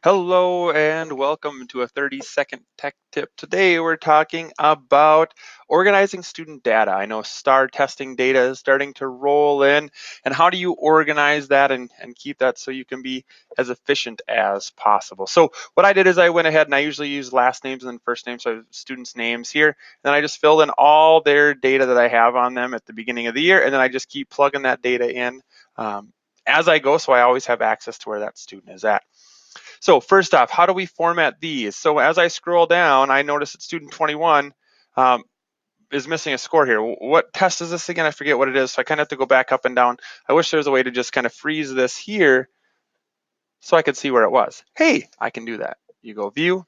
Hello and welcome to a 30-second tech tip. Today we're talking about organizing student data. I know STAR testing data is starting to roll in, and how do you organize that and keep that so you can be as efficient as possible? So what I did is I went ahead and I usually use last names and then first names, so I have students' names here. And then I just filled in all their data that I have on them at the beginning of the year, and then I just keep plugging that data in as I go, so I always have access to where that student is at. So first off, how do we format these? So as I scroll down, I notice that student 21 um, is missing a score here. What test is this again? I forget what it is. So I kind of have to go back up and down. I wish there was a way to just kind of freeze this here so I could see where it was. Hey, I can do that. You go view,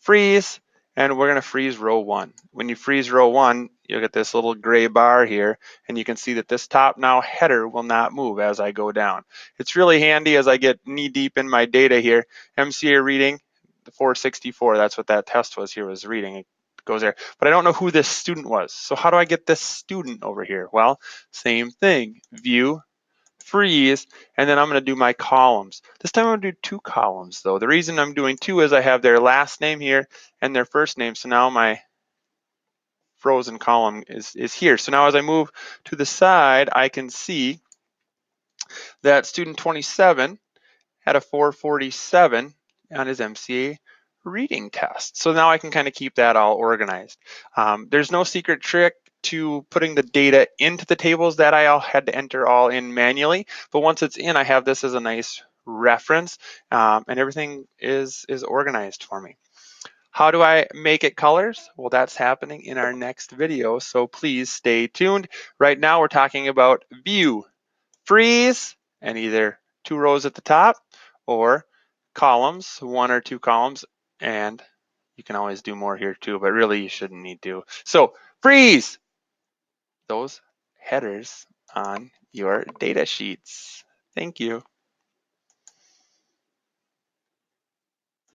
freeze, and we're going to freeze row one. When you freeze row one, you'll get this little gray bar here, and you can see that this top now header will not move as I go down. It's really handy as I get knee deep in my data here. MCA reading, the 464, that's what that test was here, was reading. It goes there, but I don't know who this student was. So how do I get this student over here? Well, same thing, view, freeze, and then I'm going to do my columns. This time I'm going to do two columns though. The reason I'm doing two is I have their last name here and their first name. So now my frozen column is here. So now as I move to the side, I can see that student 27 had a 447 on his MCA reading test. So now I can kind of keep that all organized. There's no secret trick to putting the data into the tables that I all had to enter all in manually, but once it's in, I have this as a nice reference, and everything is organized for me. How do I make it colors? Well, that's happening in our next video, so please stay tuned. Right now we're talking about view, freeze, and either two rows at the top or columns, one or two columns, and you can always do more here too, but really you shouldn't need to. So freeze those headers on your data sheets. Thank you.